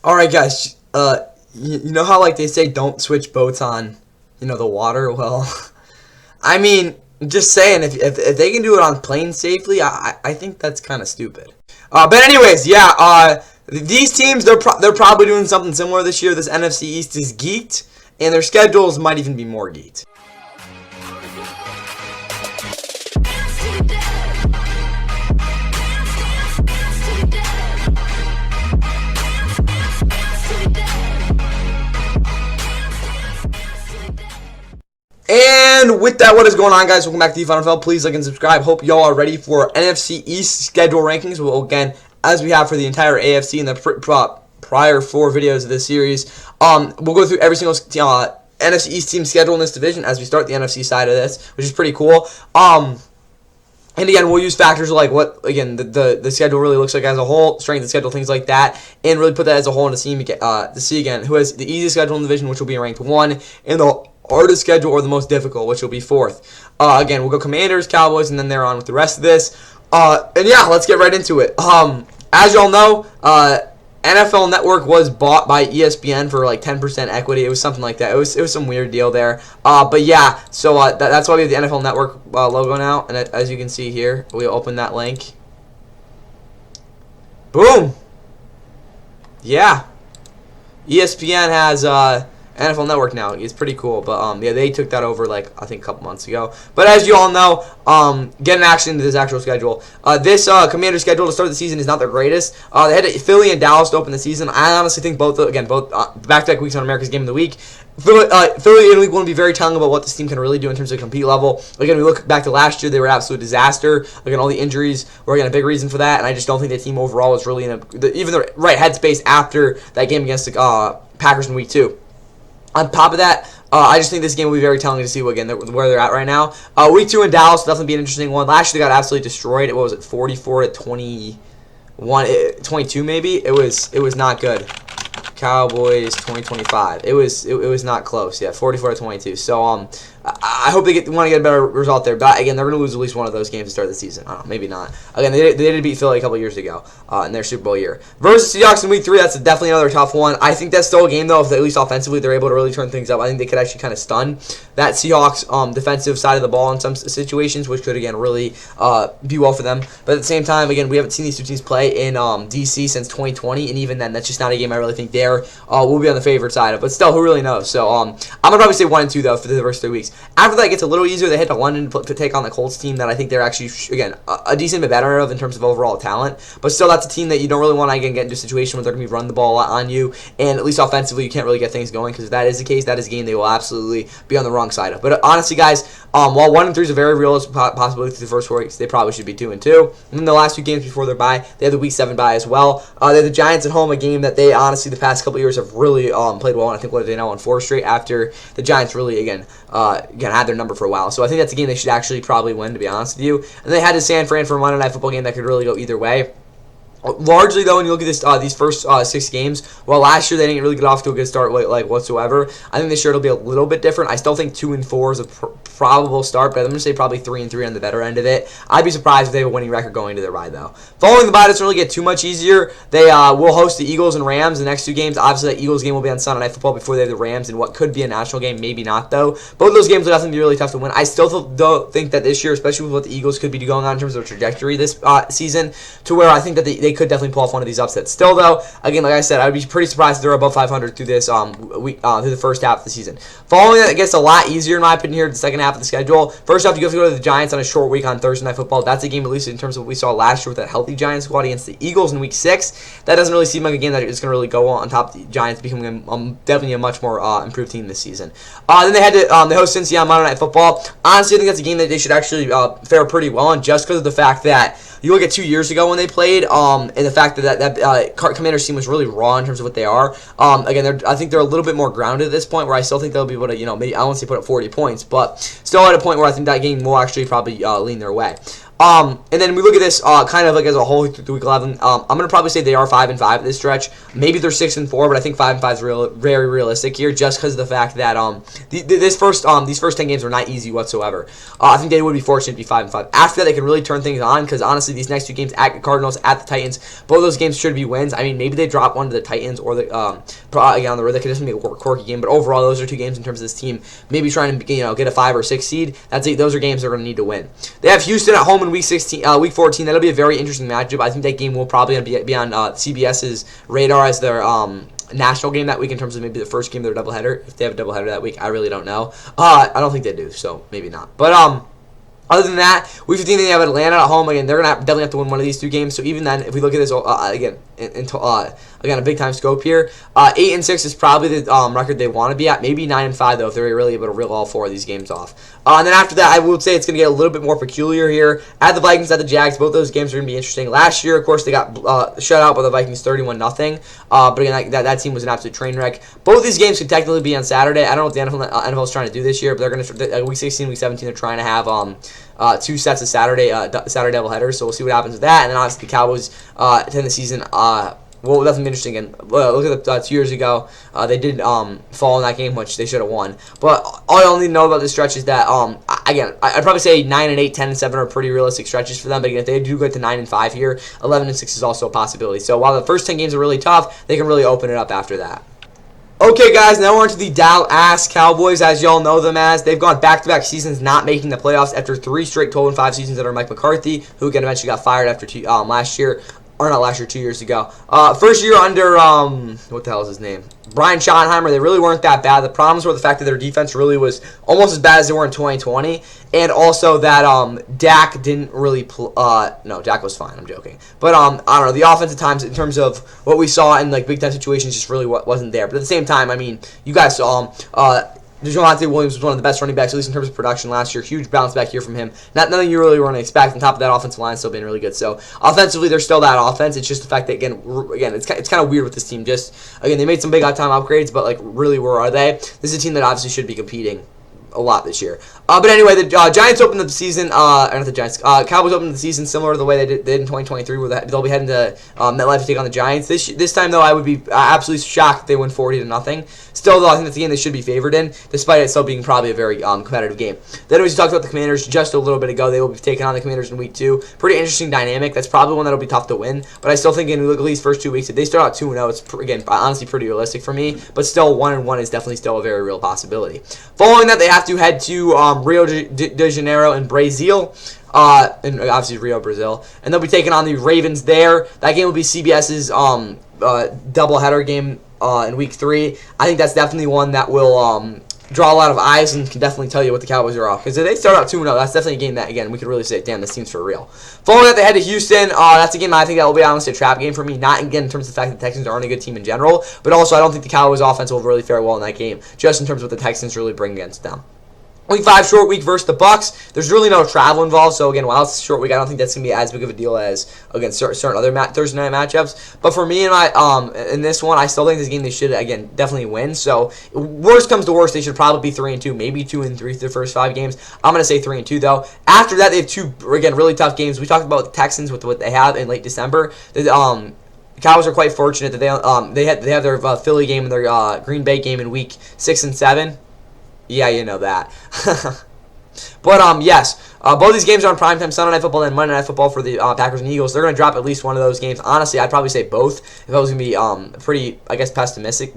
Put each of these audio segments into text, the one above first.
All right, guys. You know how like they say don't switch boats on, the water. Well, I mean, just saying if they can do it on planes safely, I think that's kind of stupid. But anyways, yeah. These teams they're probably doing something similar this year. This NFC East is geeked, and their schedules might even be more geeked. And with that, what is going on, guys? Welcome back to the NFL. Please like and subscribe. Hope y'all are ready for NFC East schedule rankings. Well, again, as we have for the entire AFC in the prior 4 videos of this series, we'll go through every single NFC East team schedule in this division as we start the NFC side of this, which is pretty cool. And again, we'll use factors like what, again, the schedule really looks like as a whole, strength of schedule, things like that, and really put that as a whole to see again who has the easiest schedule in the division, which will be ranked 1, and the hardest schedule or the most difficult, which will be 4th. Again, we'll go Commanders, Cowboys, and then they're on with the rest of this. And yeah, let's get right into it. As y'all know, NFL Network was bought by ESPN for like 10% equity. It was something like that. It was some weird deal there. But yeah, so that's why we have the NFL Network logo now. And as you can see here, we open that link. Boom. Yeah. ESPN has NFL Network now. It's pretty cool, but yeah, they took that over like I think a couple months ago. But as you all know, getting action into this actual schedule. This Commander schedule to start the season is not the greatest. They had Philly and Dallas to open the season. I honestly think both back-to-back weeks on America's Game of the Week. Philly in Week 1 will be very telling about what this team can really do in terms of compete level. Again, we look back to last year; they were an absolute disaster. Again, all the injuries were again a big reason for that, and I just don't think the team overall was really in even the right headspace after that game against the Packers in Week 2. On top of that, I just think this game will be very telling to see where they're at right now. Week 2 in Dallas will definitely be an interesting one. Last year they got absolutely destroyed. What was it, 44-21, 22 maybe? It was not good. Cowboys 2025. It was not close. Yeah, 44-22. So I hope they want to get a better result there. But again, they're going to lose at least one of those games to start the season. I don't know, maybe not. Again, they did beat Philly a couple years ago in their Super Bowl year. Versus Seahawks in Week 3, that's definitely another tough one. I think that's still a game, though, if at least offensively they're able to really turn things up. I think they could actually kind of stun that Seahawks defensive side of the ball in some situations, which could, again, really be well for them. But at the same time, again, we haven't seen these two teams play in D.C. since 2020, and even then, that's just not a game I really think we'll be on the favorite side of. But still, who really knows? So I'm going to probably say 1 and 2, though, for the first 3 weeks. After that, it gets a little easier. They head to London to take on the Colts team that I think they're actually, again, a decent bit better of in terms of overall talent. But still, that's a team that you don't really want to, again, get into a situation where they're going to be running the ball a lot on you. And at least offensively, you can't really get things going because if that is the case, that is a game they will absolutely be on the wrong side of. But honestly, guys, while 1 and 3 is a very realistic possibility through the first 4 weeks, they probably should be 2 and 2. And then the last 2 games before their bye, they have the Week 7 bye as well. They have the Giants at home, a game that they honestly the past couple years have really played well. And I think what they now won 4 straight after the Giants really again had their number for a while. So I think that's a game they should actually probably win, to be honest with you. And they had to San Fran for a Monday Night Football game that could really go either way. Largely, though, when you look at these first 6 games, well, last year they didn't really get off to a good start whatsoever. I think this year it'll be a little bit different. I still think 2 and 4 is a probable start, but I'm going to say probably 3 and 3 on the better end of it. I'd be surprised if they have a winning record going into their bye, though. Following the bye doesn't really get too much easier. They will host the Eagles and Rams the next 2 games. Obviously, the Eagles game will be on Sunday Night Football before they have the Rams in what could be a national game, maybe not, though. Both of those games will definitely be really tough to win. I still don't think that this year, especially with what the Eagles could be going on in terms of trajectory this season, to where I think that they could definitely pull off one of these upsets. Still, though, again, like I said, I would be pretty surprised if they're above 500 through this through the first half of the season. Following that, it gets a lot easier, in my opinion, here in the second half of the schedule. First off, you have to go to the Giants on a short week on Thursday Night Football. That's a game, at least in terms of what we saw last year with that healthy Giants squad against the Eagles in Week 6. That doesn't really seem like a game that is going to really go on top of the Giants, becoming definitely a much more improved team this season. Then they had to they host Cincy on Monday Night Football. Honestly, I think that's a game that they should actually fare pretty well on, just because of the fact that you look at 2 years ago when they played, and the fact that Commanders team was really raw in terms of what they are. Again, I think they're a little bit more grounded at this point, where I still think they'll be able to, maybe I won't say put up 40 points, but still at a point where I think that game will actually probably lean their way. And then we look at this kind of like as a whole through week 11. I'm gonna probably say they are 5-5 at this stretch. Maybe they're 6-4, but I think 5-5 is very realistic here, just because of the fact that these first 10 games are not easy whatsoever. I think they would be fortunate to be 5-5. After that, they can really turn things on, because honestly, these next 2 games at the Cardinals, at the Titans, both of those games should be wins. I mean, maybe they drop one to the Titans or the again on the road. That could just be a quirky game, but overall, those are 2 games in terms of this team. Maybe trying to get a 5 or 6 seed. Those are games they're going to need to win. They have Houston at home in week 14. That'll be a very interesting matchup. I think that game will probably be on CBS's radar as their national game that week, in terms of maybe the first game of their doubleheader. If they have a doubleheader that week, I really don't know. I don't think they do, so maybe not. But other than that, week 15 they have Atlanta at home. Again, they're gonna definitely have to win one of these 2 games. So even then, if we look at this again a big time scope here, 8-6 is probably the record they want to be at. Maybe 9-5 though, if they're really able to reel all 4 of these games off. And then after that, I would say it's gonna get a little bit more peculiar here. At the Vikings, at the Jags, both those games are gonna be interesting. Last year, of course, they got shut out by the Vikings 31-0. But again, that team was an absolute train wreck. Both these games could technically be on Saturday. I don't know what the NFL is trying to do this year, but they're gonna week 16, week 17, they're trying to have 2 sets of Saturday doubleheaders, so we'll see what happens with that. And then obviously the Cowboys to end the season. Well, definitely interesting. And look at the 2 years ago, they did fall in that game, which they should have won. But all y'all need to know about this stretch is that again, I'd probably say 9-8, 10-7 are pretty realistic stretches for them. But again, if they do get to 9-5 here, 11-6 is also a possibility. So while the first 10 games are really tough, they can really open it up after that. Okay, guys, now we're into the Dallas Cowboys, as y'all know them as. They've gone back-to-back seasons not making the playoffs after 3 straight 12-5 seasons under Mike McCarthy, who again eventually got fired after 2 years ago. First year under, what the hell is his name? Brian Schottenheimer. They really weren't that bad. The problems were the fact that their defense really was almost as bad as they were in 2020, and also that Dak didn't really no, Dak was fine. I'm joking. But I don't know. The offense at times, in terms of what we saw in like big time situations, just really wasn't there. But at the same time, I mean, you guys saw Javonte Williams was one of the best running backs, at least in terms of production last year. Huge bounce back here from him. Nothing you really want to expect. On top of that, offensive line still being really good. So offensively, they're still that offense. It's just the fact that again, it's kind of weird with this team. Just again, they made some big time upgrades, but like really, where are they? This is a team that obviously should be competing a lot this year. But anyway, the Giants opened the season, not the Giants, Cowboys opened the season similar to the way they did in 2023, where they'll be heading to MetLife to take on the Giants. This time, though, I would be absolutely shocked if they win 40-0. Still, though, I think that's the game they should be favored in, despite it still being probably a very competitive game. Then we talked about the Commanders just a little bit ago. They will be taking on the Commanders in week 2. Pretty interesting dynamic. That's probably one that'll be tough to win, but I still think in at least first 2 weeks, if they start out 2-0, it's again honestly pretty realistic for me. But still, 1-1 is definitely still a very real possibility. Following that, they have to head to Rio de Janeiro in Brazil. And obviously Rio, Brazil. And they'll be taking on the Ravens there. That game will be CBS's doubleheader game in week 3. I think that's definitely one that will draw a lot of eyes and can definitely tell you what the Cowboys are off. Because if they start out 2-0, that's definitely a game that, again, we could really say, damn, this team's for real. Following that, they head to Houston. That's a game I think that will be honestly a trap game for me. Not, again, in terms of the fact that the Texans aren't a good team in general, but also I don't think the Cowboys offense will really fare well in that game, just in terms of what the Texans really bring against them. Week 5, short week versus the Bucs. There's really no travel involved, so again, while it's a short week, I don't think that's gonna be as big of a deal as again certain other Thursday night matchups. But for me and in this one, I still think this game they should again definitely win. So worst comes to worst, they should probably be 3-2, maybe 2-3 through the first 5 games. I'm gonna say 3-2 though. After that, they have 2 again really tough games. We talked about the Texans with what they have in late December. The Cowboys are quite fortunate that they have their Philly game and their Green Bay game in week 6 and 7. Yeah, you know that. But, yes, both these games are on primetime Sunday Night Football and Monday Night Football for the Packers and Eagles. They're going to drop at least one of those games. Honestly, I'd probably say both if I was going to be pretty, I guess, pessimistic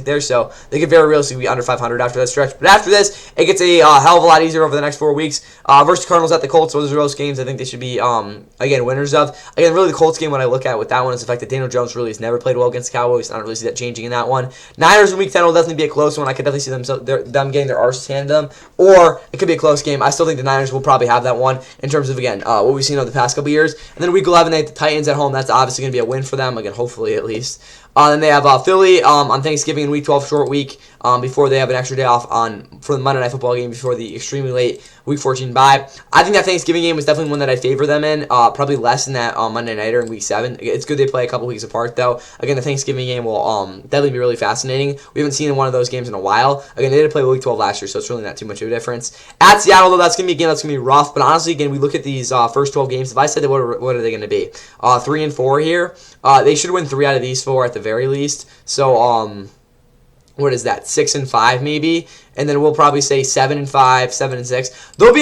there. So they could very realistically be under 500 after that stretch. But after this, it gets a hell of a lot easier over the next 4 weeks. Versus Cardinals at the Colts. Those are those games I think they should be, again, winners of. Again, really the Colts game, what I look at with that one is the fact that Daniel Jones really has never played well against the Cowboys. I don't really see that changing in that one. Niners in week 10 will definitely be a close one. I could definitely see them getting their arses handed to them. Or it could be a close game. I still think the Niners will probably have that one in terms of, again, what we've seen over the past couple years. And then week 11, they have the Titans at home. That's obviously going to be a win for them, again, hopefully at least. Then they have Philly on Thanksgiving in Week 12, short week, before they have an extra day off for the Monday Night Football game before the extremely late Week 14 bye. I think that Thanksgiving game is definitely one that I favor them in, probably less than that Monday Nighter in Week 7. It's good they play a couple weeks apart, though. Again, the Thanksgiving game will definitely be really fascinating. We haven't seen one of those games in a while. Again, they did play Week 12 last year, so it's really not too much of a difference. At Seattle, though, that's going to be a game that's going to be rough, but honestly, again, we look at these first 12 games. If I said that, what are they going to be? 3-4 here. They should win 3 out of these 4 at the very least. So, what is that? 6-5 maybe, and then we'll probably say 7-5, 7-6. There'll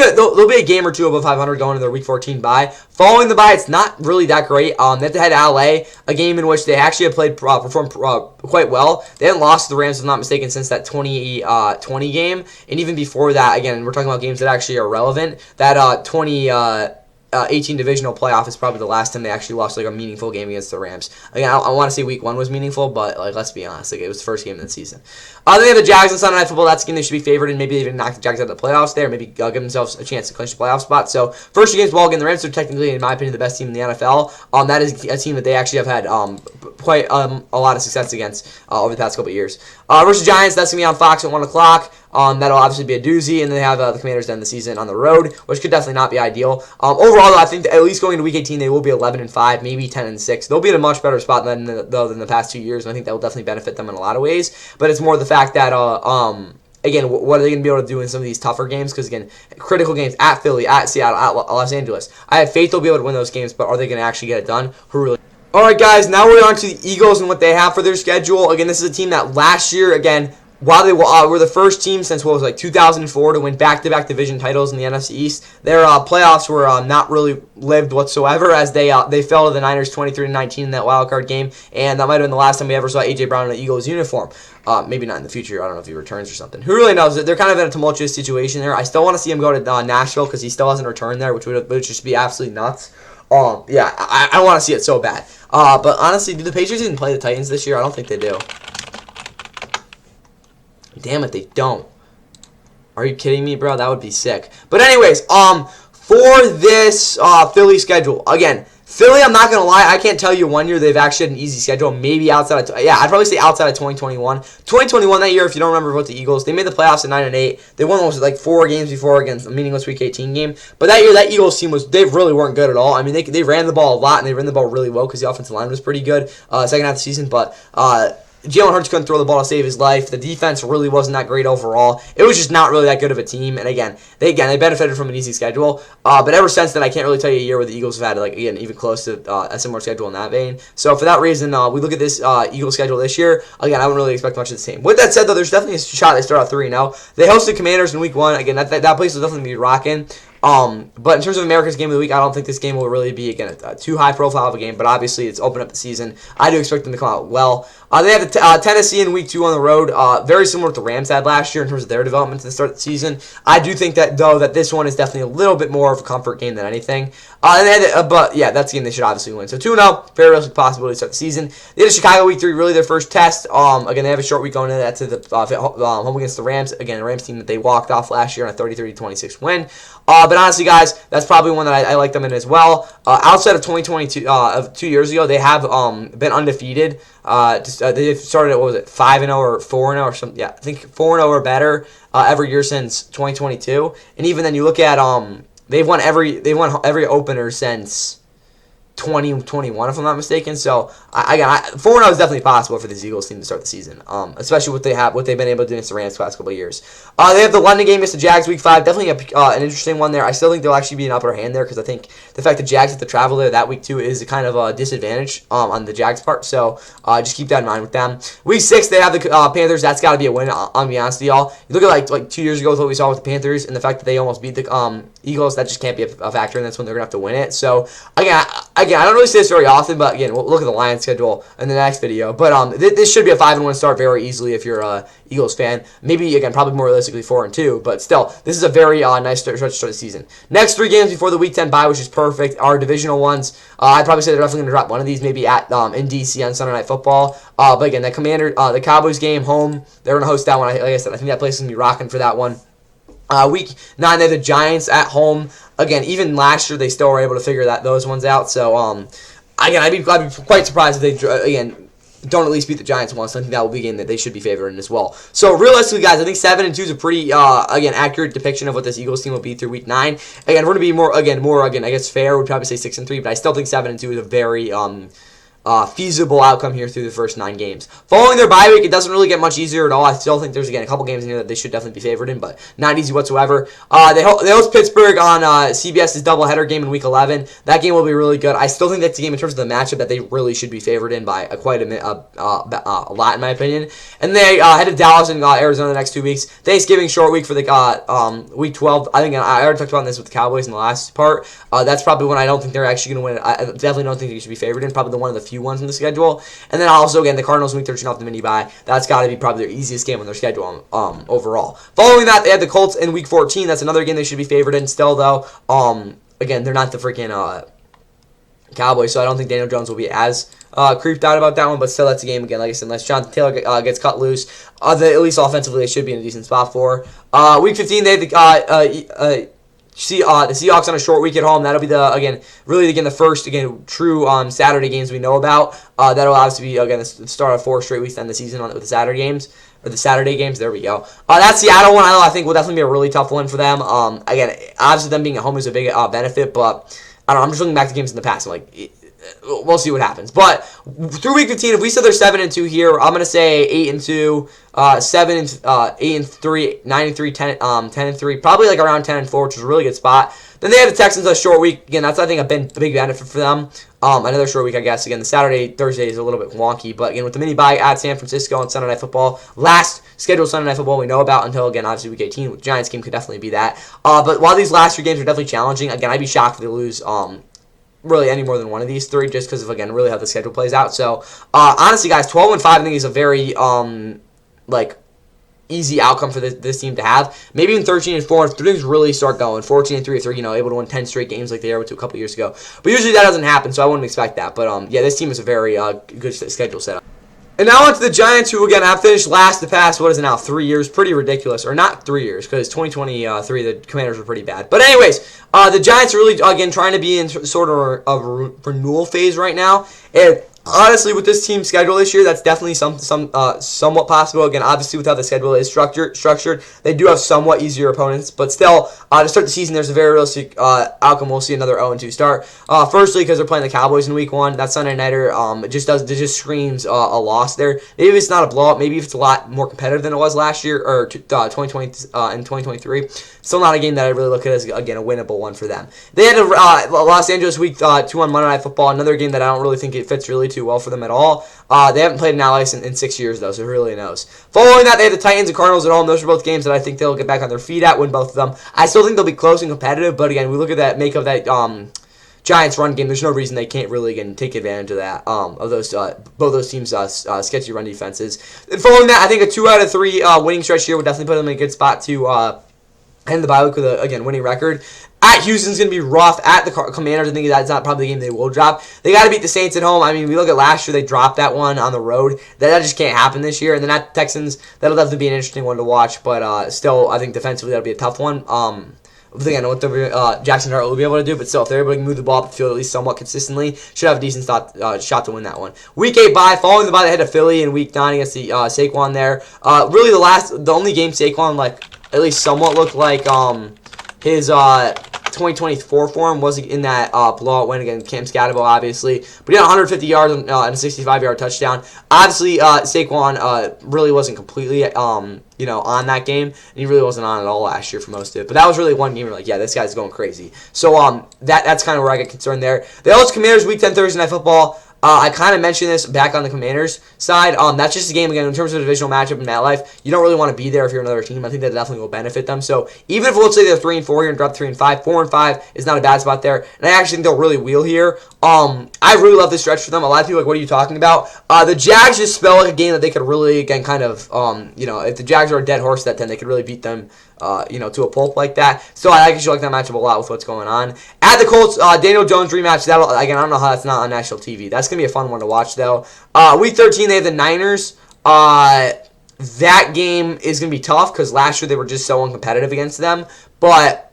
be a game or two above 500 going into their Week 14 bye. Following the bye, it's not really that great. They have to head to LA, a game in which they actually have performed quite well. They hadn't lost to the Rams, if I'm not mistaken, since that 2020 game, and even before that. Again, we're talking about games that actually are relevant. That 2018 divisional playoff is probably the last time they actually lost like a meaningful game against the Rams. Again, I want to say Week 1 was meaningful, but like let's be honest, like it was the first game of the season. Then they have the Jags on Sunday Night Football. That's a game they should be favored, and maybe they even knock the Jags out of the playoffs there. Maybe give themselves a chance to clinch the playoff spot. So first against ball game, the Rams are technically, in my opinion, the best team in the NFL. That is a team that they actually have had quite a lot of success against over the past couple of years. Versus Giants, that's gonna be on Fox at 1 o'clock. That'll obviously be a doozy, and then they have the Commanders to end the season on the road, which could definitely not be ideal. Overall, though, I think that at least going into Week 18, they will be 11-5, maybe 10-6. They'll be in a much better spot than the past 2 years, and I think that will definitely benefit them in a lot of ways. But it's more the fact that again, what are they going to be able to do in some of these tougher games? Because, again, critical games at Philly, at Seattle, at Los Angeles. I have faith they'll be able to win those games, but are they going to actually get it done? Who really? All right, guys, now we're on to the Eagles and what they have for their schedule. Again, this is a team that last year, again, while they were the first team since 2004 to win back-to-back division titles in the NFC East, their playoffs were not really lived whatsoever, as they fell to the Niners 23-19 in that wild card game, and that might have been the last time we ever saw A.J. Brown in an Eagles uniform. Maybe not in the future. I don't know if he returns or something. Who really knows? They're kind of in a tumultuous situation there. I still want to see him go to Nashville because he still hasn't returned there, which would just be absolutely nuts. Yeah, I want to see it so bad. But honestly, do the Patriots even play the Titans this year? I don't think they do. Damn it, they don't. Are you kidding me, bro? That would be sick. But anyways, for this Philly schedule, again, Philly, I'm not going to lie, I can't tell you one year they've actually had an easy schedule, maybe outside of, I'd probably say outside of 2021. 2021, that year, if you don't remember about the Eagles, they made the playoffs at 9-8. They won almost like 4 games before against a meaningless Week 18 game. But that year, that Eagles team they really weren't good at all. I mean, they ran the ball a lot, and they ran the ball really well because the offensive line was pretty good second half of the season, but Jalen Hurts couldn't throw the ball to save his life. The defense really wasn't that great overall. It was just not really that good of a team. And again, they benefited from an easy schedule. But ever since then, I can't really tell you a year where the Eagles have had even close to a similar schedule in that vein. So for that reason, we look at this Eagles schedule this year. Again, I wouldn't really expect much of the same. With that said, though, there's definitely a shot they start out 3-0. They hosted Commanders in Week 1. Again, that place will definitely be rocking. But in terms of America's Game of the Week, I don't think this game will really be, again, a too high profile of a game, but obviously it's opened up the season. I do expect them to come out well. They have Tennessee in Week 2 on the road, very similar to the Rams had last year in terms of their development to the start of the season. I do think that, though, that this one is definitely a little bit more of a comfort game than anything. But yeah, that's a game they should obviously win. So 2-0, very realistic possibility to start the season. They had Chicago Week 3, really their first test. Again, they have a short week going into that to the home against the Rams. Again, a Rams team that they walked off last year on a 33-26 win. But honestly, guys, that's probably one that I like them in as well. Outside of 2022, of 2 years ago, they have been undefeated. They started at, 5-0 or 4-0 or something. Yeah, I think 4-0 or better every year since 2022. And even then, you look at they've won every opener since 2021, if I'm not mistaken. So, 4-0 is definitely possible for this Eagles team to start the season, especially what they've been able to do against the Rams the past couple of years. They have the London game against the Jags Week 5. Definitely an interesting one there. I still think there'll actually be an upper hand there because I think the fact that Jags have to travel there that week too is a kind of a disadvantage on the Jags' part. So, just keep that in mind with them. Week 6, they have the Panthers. That's got to be a win, I'll be honest with y'all. You look at like 2 years ago with what we saw with the Panthers and the fact that they almost beat the Eagles, that just can't be a factor, and that's when they're going to have to win it. So, again, I don't really say this very often, but again, we'll look at the Lions schedule in the next video. But this should be a 5-1 start very easily if you're a Eagles fan. Maybe, again, probably more realistically 4-2, but still, this is a very nice start to start the season. Next 3 games before the Week 10 bye, which is perfect, are divisional ones. I'd probably say they're definitely going to drop one of these, maybe in D.C. on Sunday Night Football. But again, the Cowboys game home, they're going to host that one. Like I said, I think that place is going to be rocking for that one. Week 9, they have the Giants at home. Again, even last year, they still were able to figure those ones out. So, again, I'd be quite surprised if they, again, don't at least beat the Giants once, I think that will be a game that they should be favored in as well. So realistically, guys, I think 7-2 is a pretty again accurate depiction of what this Eagles team will be through Week 9. Again, we're going to be more I guess fair. We'd probably say 6-3, but I still think 7-2 is a very feasible outcome here through the first 9 games. Following their bye week, it doesn't really get much easier at all. I still think there's, again, a couple games in here that they should definitely be favored in, but not easy whatsoever. They host Pittsburgh on CBS's doubleheader game in Week 11. That game will be really good. I still think that's a game in terms of the matchup that they really should be favored in by quite a lot, in my opinion. And they head to Dallas and Arizona the next 2 weeks. Thanksgiving short week for the Week 12. I think I already talked about this with the Cowboys in the last part. That's probably when I don't think they're actually going to win. I definitely don't think they should be favored in. Probably one of the few ones in the schedule. And then also, again, the Cardinals Week 13 off the mini bye. That's got to be probably their easiest game on their schedule overall. Following that, they had the Colts in Week 14. That's another game they should be favored in still, though. Again, they're not the freaking Cowboys, so I don't think Daniel Jones will be as creeped out about that one, but still, that's a game, again, like I said, unless Jonathan Taylor gets cut loose, at least offensively, they should be in a decent spot for. Week 15, they have the Seahawks on a short week at home. That'll be the first true Saturday games we know about. That'll obviously be the start of 4 straight weeks to end the season with the Saturday games. Or the Saturday games, there we go. That Seattle one, I think will definitely be a really tough one for them. Again, obviously them being at home is a big benefit, but I don't know, I'm just looking back to games in the past. I'm like, we'll see what happens. But through Week 15, if we said they're 7-2 here, I'm gonna say 8-2, 8-3, 9-3, 10-3, probably like around 10-4, which is a really good spot. Then they have the Texans a short week. Again, that's I think a big benefit for them. Another short week, I guess. Again, the Thursday is a little bit wonky, but again, with the mini bye at San Francisco on Sunday Night Football, last scheduled Sunday Night Football we know about until, again, obviously Week 18, with the Giants game could definitely be that. But while these last 3 games are definitely challenging, again, I'd be shocked if they lose really any more than one of these 3, just because of, again, really how the schedule plays out. So honestly, guys, 12-5 I think is a very easy outcome for this team to have. Maybe even 13-4 if things really start going. 14-3 if they're able to win 10 straight games like they were a couple years ago. But usually that doesn't happen, so I wouldn't expect that. But yeah, this team is a very good schedule setup. And now on to the Giants, who, again, have finished last the past, 3 years? Pretty ridiculous. Or not 3 years, because 2023, the Commanders were pretty bad. But anyways, the Giants are really, again, trying to be in sort of a renewal phase right now. And honestly, with this team's schedule this year, that's definitely somewhat possible. Again, obviously, with how the schedule is structured, they do have somewhat easier opponents. But still, to start the season, there's a very realistic outcome. We'll see another 0-2 start. Firstly, because they're playing the Cowboys in Week 1. That Sunday nighter, it just screams a loss there. Maybe it's not a blowout. Maybe it's a lot more competitive than it was last year or 2020 and 2023. Still not a game that I really look at as, again, a winnable one for them. They had a Los Angeles Week 2 on Monday Night Football. Another game that I don't really think it fits really too well for them at all. They haven't played in LA in 6 years, though, so who really knows. Following that, they have the Titans and Cardinals at home. Those are both games that I think they'll get back on their feet at, win both of them. I still think they'll be close and competitive, but again, we look at that makeup that Giants run game. There's no reason they can't really, again, take advantage of that, of those both those teams' sketchy run defenses. And following that, I think a 2 out of 3 winning stretch here would definitely put them in a good spot to end the bye week with a, again, winning record. At Houston's going to be rough. At the Commanders, I think that's not probably the game they will drop. They got to beat the Saints at home. I mean, we look at last year, they dropped that one on the road. That just can't happen this year. And then at Texans, that'll definitely be an interesting one to watch. But still, I think defensively, that'll be a tough one. Again, what Jackson Hart will be able to do, but still, if they're able to move the ball up the field at least somewhat consistently, should have a decent shot to win that one. Week 8 bye, following the bye, they head to Philly in Week 9 against the Saquon there. Really, the only game Saquon at least somewhat looked like his 2024 form was in that blowout win against Cam Scatterbo, obviously. But he had 150 yards and a 65-yard touchdown. Obviously, Saquon really wasn't completely on that game, and he really wasn't on at all last year for most of it. But that was really one game where like, yeah, this guy's going crazy. So that's kind of where I get concerned there. The LS Commanders Week 10 Thursday Night Football. I kind of mentioned this back on the Commanders side. That's just a game, again, in terms of a divisional matchup in MetLife. You don't really want to be there if you're another team. I think that definitely will benefit them. So even if, let's say, they're 3-4 here and drop 3-5, 4-5 is not a bad spot there. And I actually think they'll really wheel here. I really love this stretch for them. A lot of people are like, what are you talking about? The Jags just spell like a game that they could really, again, kind of, if the Jags are a dead horse that 10, they could really beat them, to a pulp like that. So I actually like that matchup a lot with what's going on. At the Colts, Daniel Jones rematch. Again, I don't know how that's not on national TV. That's going to be a fun one to watch, though. Week 13, they have the Niners. That game is going to be tough because last year they were just so uncompetitive against them. But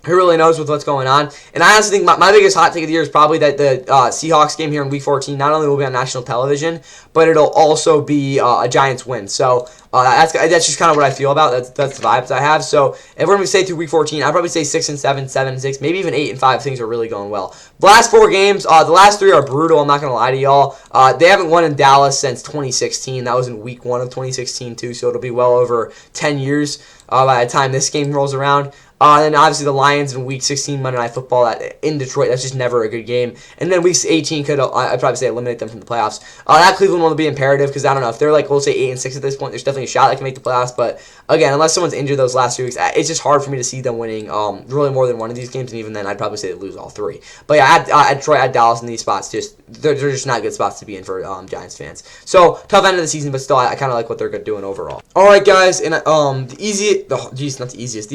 Who really knows with what's going on? And I honestly think my biggest hot take of the year is probably that the Seahawks game here in Week 14 not only will be on national television, but it'll also be a Giants win. So that's just kind of what I feel about. That's the vibes I have. So if we're going to say through Week 14, I'd probably say 6-7, 7-6, maybe even 8-5. Things are really going well. The last 4 games, the last 3 are brutal. I'm not going to lie to y'all. They haven't won in Dallas since 2016. That was in Week 1 of 2016 too. So it'll be well over 10 years by the time this game rolls around. And then obviously the Lions in Week 16 Monday Night Football in Detroit. That's just never a good game. And then Week 18 could, I'd probably say, eliminate them from the playoffs. That Cleveland one will be imperative because I don't know if they're like, we'll say 8-6 at this point. There's definitely a shot they can make the playoffs. But again, unless someone's injured those last 2 weeks, it's just hard for me to see them winning really more than one of these games. And even then, I'd probably say they lose all 3. But yeah, at Detroit, at Dallas in these spots, they're just not good spots to be in for Giants fans. So tough end of the season, but still, I kind of like what they're doing overall. All right, guys, and the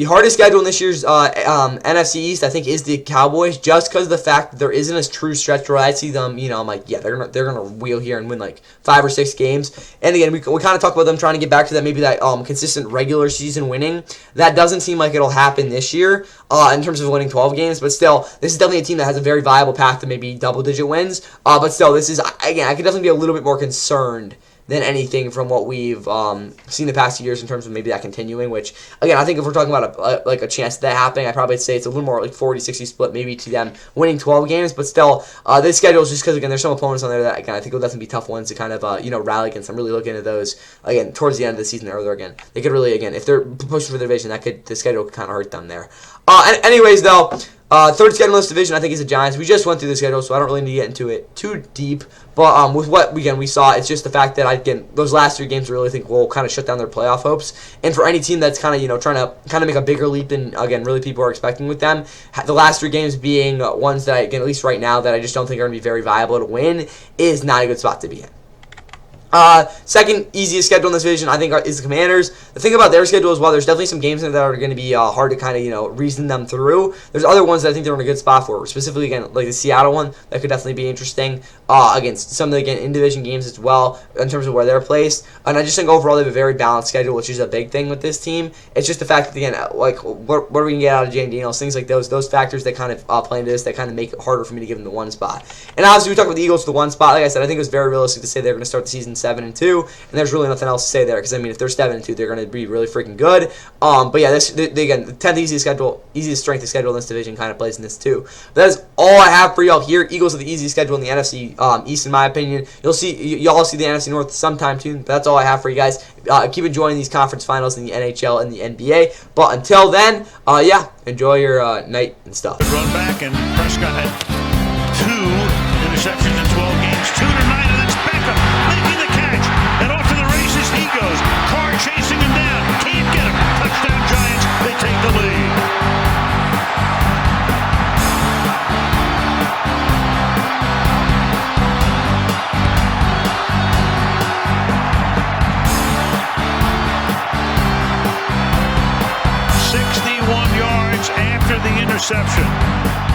hardest schedule in this year's NFC East, I think, is the Cowboys, just because of the fact that there isn't a true stretch where I see them, I'm like, yeah, they're gonna wheel here and win like 5 or 6 games. And again, we kind of talk about them trying to get back to that consistent regular season winning. That doesn't seem like it'll happen this year in terms of winning 12 games, but still, this is definitely a team that has a very viable path to maybe double-digit wins. But still, this is, again, I could definitely be a little bit more concerned than anything from what we've seen the past 2 years in terms of maybe that continuing, which, again, I think if we're talking about a chance of that happening, I'd probably say it's a little more like 40-60 split maybe to them winning 12 games, but still, this schedule is just because, again, there's some opponents on there that, again, I think will definitely be tough ones to kind of, rally against. I'm really looking at those, again, towards the end of the season or again. They could really, again, if they're pushing for the division, the schedule could kind of hurt them there. Anyways, though, third schedule in this division, I think, is the Giants. We just went through the schedule, so I don't really need to get into it too deep. But with what, again, we saw, it's just the fact that, again, those last 3 games I really think will kind of shut down their playoff hopes. And for any team that's kind of, trying to kind of make a bigger leap than, again, really people are expecting with them, the last 3 games being ones that, again, at least right now, that I just don't think are going to be very viable to win, is not a good spot to be in. Second easiest schedule in this division, I think, is the Commanders. The thing about their schedule as well, there's definitely some games in there that are going to be hard to kind of, reason them through. There's other ones that I think they're in a good spot for, specifically, again, like the Seattle one, that could definitely be interesting. Against some of the, again, in-division games as well, in terms of where they're placed. And I just think overall they have a very balanced schedule, which is a big thing with this team. It's just the fact that, again, like, what are we going to get out of Jane Daniels, things like those factors that kind of play into this, that kind of make it harder for me to give them the one spot. And obviously, we talk about the Eagles for the one spot. Like I said, I think it was very realistic to say they're going to start the season 7-2, and there's really nothing else to say there, because, I mean, if they're 7-2, they're going to be really freaking good. But yeah, again, the 10th easiest strength of schedule in this division kind of plays in this too. But that is all I have for y'all here. Eagles are the easiest schedule in the NFC East, in my opinion. Y'all see the NFC North sometime too. But that's all I have for you guys. Keep enjoying these conference finals in the NHL and the NBA. But until then, enjoy your night and stuff. Run back, and Prescott had 2 interceptions in 12 games, 2 tonight, and it's Beckham making the catch, and off to the races he goes. Carr chasing him down, can't get him. Touchdown Giants, they take the lead. After the interception.